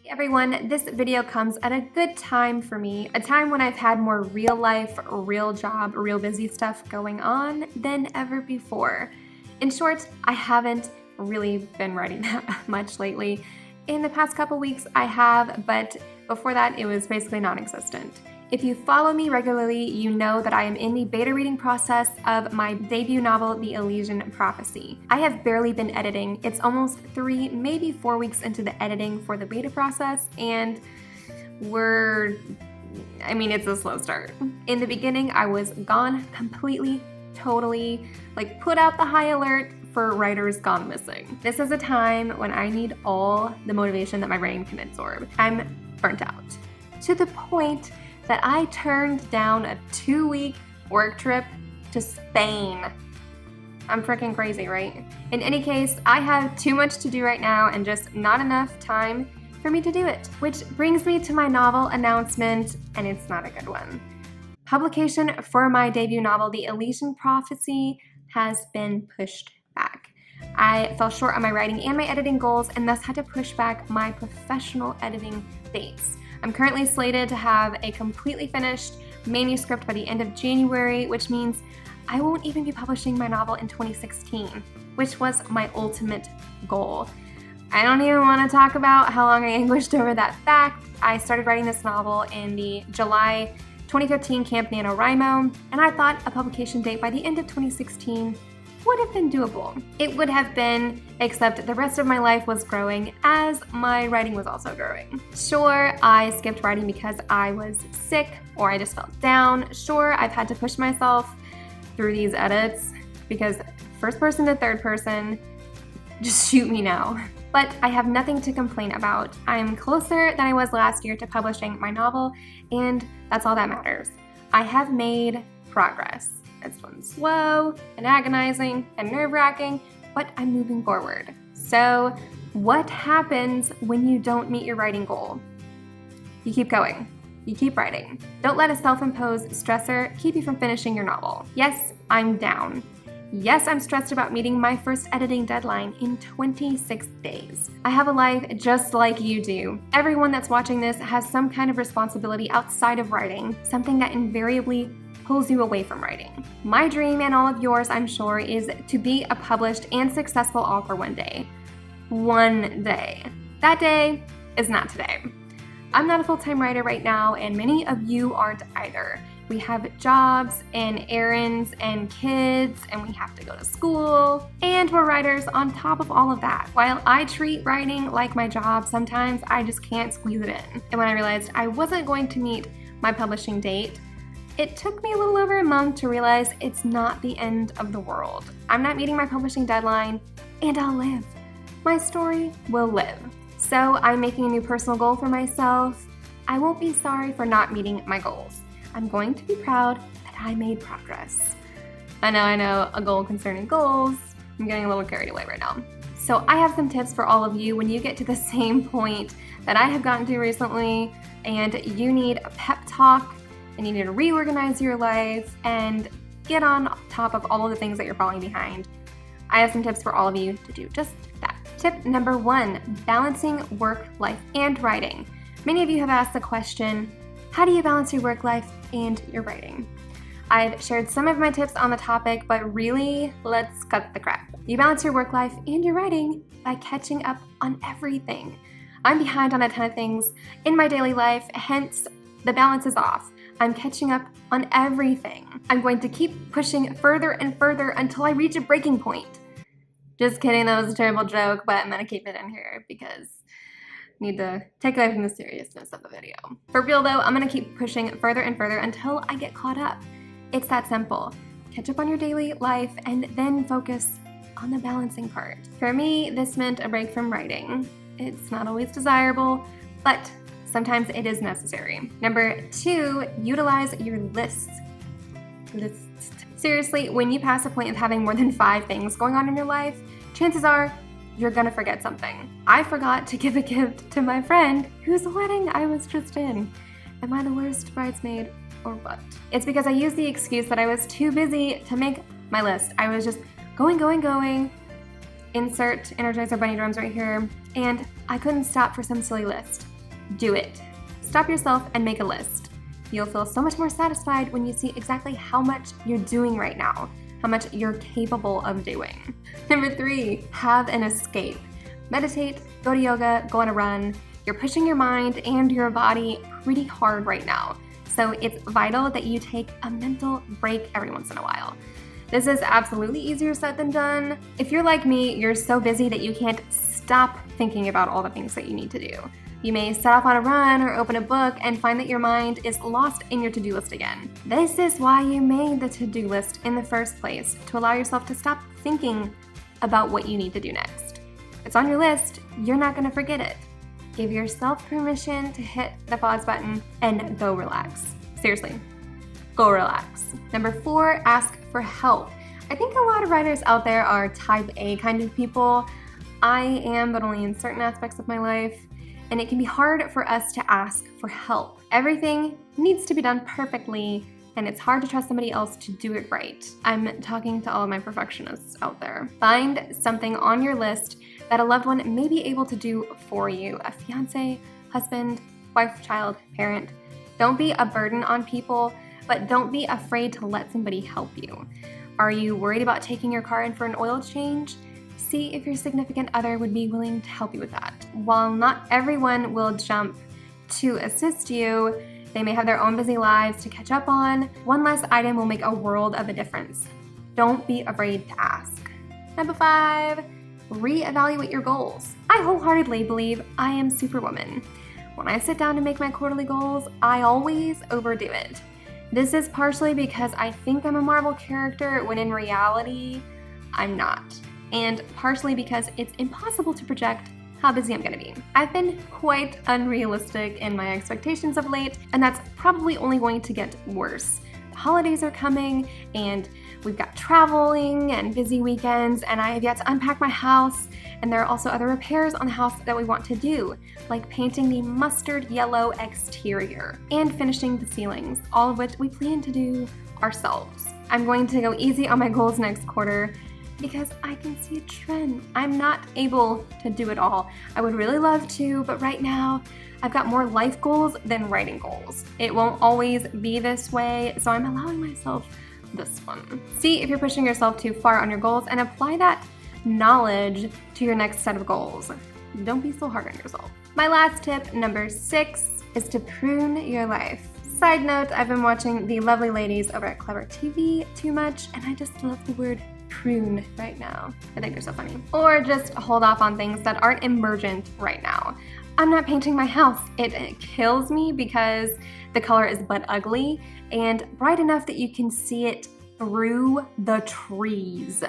Hey everyone, this video comes at a good time for me, a time when I've had more real life, real job, real busy stuff going on than ever before. In short, I haven't really been writing that much lately. In the past couple weeks I have, but before that it was basically non-existent. If you follow me regularly, you know that I am in the beta reading process of my debut novel, The Elysian Prophecy. I have barely been editing. It's almost 3, maybe 4 weeks into the editing for the beta process, and it's a slow start. In the beginning, I was gone completely, totally, put out the high alert for writers gone missing. This is a time when I need all the motivation that my brain can absorb. I'm burnt out. To the point that I turned down a 2-week work trip to Spain. I'm freaking crazy, right? In any case, I have too much to do right now and just not enough time for me to do it. Which brings me to my novel announcement, and it's not a good one. Publication for my debut novel, The Elysian Prophecy, has been pushed back. I fell short on my writing and my editing goals and thus had to push back my professional editing dates. I'm currently slated to have a completely finished manuscript by the end of January, which means I won't even be publishing my novel in 2016, which was my ultimate goal. I don't even want to talk about how long I anguished over that fact. I started writing this novel in the July 2015 Camp NaNoWriMo, and I thought a publication date by the end of 2016 would have been doable. It would have been, except the rest of my life was growing as my writing was also growing. Sure, I skipped writing because I was sick or I just felt down. Sure, I've had to push myself through these edits because first person to third person, just shoot me now. But I have nothing to complain about. I'm closer than I was last year to publishing my novel, and that's all that matters. I have made progress. It's been slow and agonizing and nerve-wracking, but I'm moving forward. So what happens when you don't meet your writing goal? You keep going. You keep writing. Don't let a self-imposed stressor keep you from finishing your novel. Yes, I'm down. Yes, I'm stressed about meeting my first editing deadline in 26 days. I have a life just like you do. Everyone that's watching this has some kind of responsibility outside of writing, something that invariably pulls you away from writing. My dream, and all of yours, I'm sure, is to be a published and successful author one day. One day. That day is not today. I'm not a full-time writer right now, and many of you aren't either. We have jobs and errands and kids, and we have to go to school, and we're writers on top of all of that. While I treat writing like my job, sometimes I just can't squeeze it in. And when I realized I wasn't going to meet my publishing date, it took me a little over a month to realize it's not the end of the world. I'm not meeting my publishing deadline, and I'll live. My story will live. So I'm making a new personal goal for myself. I won't be sorry for not meeting my goals. I'm going to be proud that I made progress. I know, a goal concerning goals. I'm getting a little carried away right now. So I have some tips for all of you when you get to the same point that I have gotten to recently, and you need a pep talk, and you need to reorganize your life and get on top of all of the things that you're falling behind. I have some tips for all of you to do just that. Tip number 1, balancing work, life, and writing. Many of you have asked the question, how do you balance your work life and your writing? I've shared some of my tips on the topic, but really, let's cut the crap. You balance your work life and your writing by catching up on everything. I'm behind on a ton of things in my daily life, hence the balance is off. I'm catching up on everything. I'm going to keep pushing further and further until I reach a breaking point. Just kidding, that was a terrible joke, but I'm gonna keep it in here because I need to take away from the seriousness of the video. For real though, I'm gonna keep pushing further and further until I get caught up. It's that simple. Catch up on your daily life and then focus on the balancing part. For me, this meant a break from writing. It's not always desirable, but sometimes it is necessary. Number 2, utilize your lists. Seriously, when you pass a point of having more than 5 things going on in your life, chances are you're gonna forget something. I forgot to give a gift to my friend whose wedding I was just in. Am I the worst bridesmaid or what? It's because I used the excuse that I was too busy to make my list. I was just going, insert Energizer Bunny drums right here, and I couldn't stop for some silly list. Do it. Stop yourself and make a list. You'll feel so much more satisfied when you see exactly how much you're doing right now, how much you're capable of doing. Number 3, have an escape. Meditate, go to yoga, go on a run. You're pushing your mind and your body pretty hard right now, so it's vital that you take a mental break every once in a while. This is absolutely easier said than done. If you're like me, you're so busy that you can't stop thinking about all the things that you need to do. You may set off on a run or open a book and find that your mind is lost in your to-do list again. This is why you made the to-do list in the first place, to allow yourself to stop thinking about what you need to do next. If it's on your list, you're not going to forget it. Give yourself permission to hit the pause button and go relax. Seriously, go relax. Number 4, ask for help. I think a lot of writers out there are type A kind of people. I am, but only in certain aspects of my life. And it can be hard for us to ask for help. Everything needs to be done perfectly, and it's hard to trust somebody else to do it right. I'm talking to all of my perfectionists out there. Find something on your list that a loved one may be able to do for you. A fiance, husband, wife, child, parent. Don't be a burden on people, but don't be afraid to let somebody help you. Are you worried about taking your car in for an oil change? See if your significant other would be willing to help you with that. While not everyone will jump to assist you, they may have their own busy lives to catch up on. One less item will make a world of a difference. Don't be afraid to ask. Number 5, reevaluate your goals. I wholeheartedly believe I am Superwoman. When I sit down to make my quarterly goals, I always overdo it. This is partially because I think I'm a Marvel character when in reality, I'm not. And partially because it's impossible to project how busy I'm gonna be. I've been quite unrealistic in my expectations of late, and that's probably only going to get worse. The holidays are coming, and we've got traveling and busy weekends, and I have yet to unpack my house, and there are also other repairs on the house that we want to do, like painting the mustard yellow exterior and finishing the ceilings, all of which we plan to do ourselves. I'm going to go easy on my goals next quarter, because I can see a trend. I'm not able to do it all. I would really love to, but right now, I've got more life goals than writing goals. It won't always be this way, so I'm allowing myself this one. See if you're pushing yourself too far on your goals and apply that knowledge to your next set of goals. Don't be so hard on yourself. My last tip, number 6, is to prune your life. Side note, I've been watching the lovely ladies over at Clever TV too much, and I just love the word prune right now. I think they're so funny. Or just hold off on things that aren't emergent right now. I'm not painting my house. It kills me because the color is but ugly and bright enough that you can see it through the trees.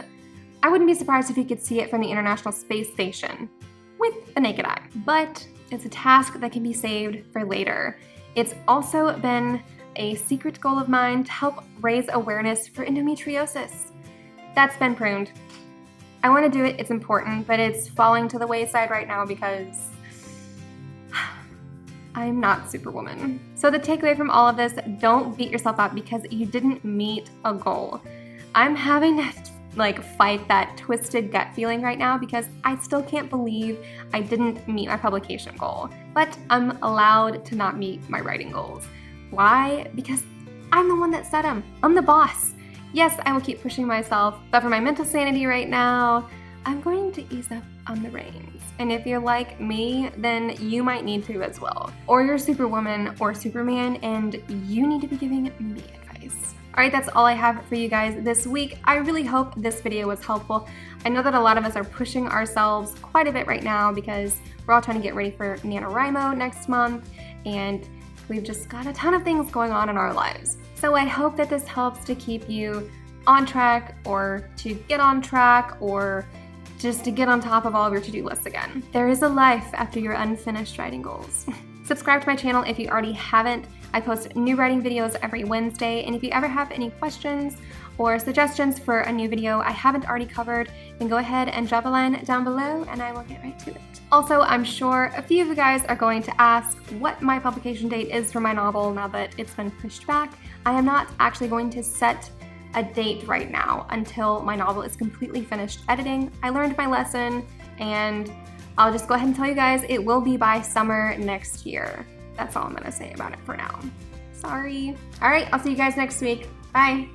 I wouldn't be surprised if you could see it from the International Space Station with the naked eye, but it's a task that can be saved for later. It's also been a secret goal of mine to help raise awareness for endometriosis. That's been pruned. I want to do it, it's important, but it's falling to the wayside right now because I'm not Superwoman. So the takeaway from all of this, don't beat yourself up because you didn't meet a goal. I'm having to fight that twisted gut feeling right now because I still can't believe I didn't meet my publication goal, but I'm allowed to not meet my writing goals. Why? Because I'm the one that set them. I'm the boss. Yes, I will keep pushing myself, but for my mental sanity right now, I'm going to ease up on the reins. And if you're like me, then you might need to as well. Or you're Superwoman or Superman, and you need to be giving me advice. All right, that's all I have for you guys this week. I really hope this video was helpful. I know that a lot of us are pushing ourselves quite a bit right now because we're all trying to get ready for NaNoWriMo next month, and we've just got a ton of things going on in our lives. So I hope that this helps to keep you on track or to get on track or just to get on top of all of your to-do lists again. There is a life after your unfinished writing goals. Subscribe to my channel if you already haven't. I post new writing videos every Wednesday, and if you ever have any questions or suggestions for a new video I haven't already covered, then go ahead and drop a line down below and I will get right to it. Also, I'm sure a few of you guys are going to ask what my publication date is for my novel now that it's been pushed back. I am not actually going to set a date right now until my novel is completely finished editing. I learned my lesson and I'll just go ahead and tell you guys it will be by summer next year. That's all I'm gonna say about it for now. Sorry. All right, I'll see you guys next week. Bye.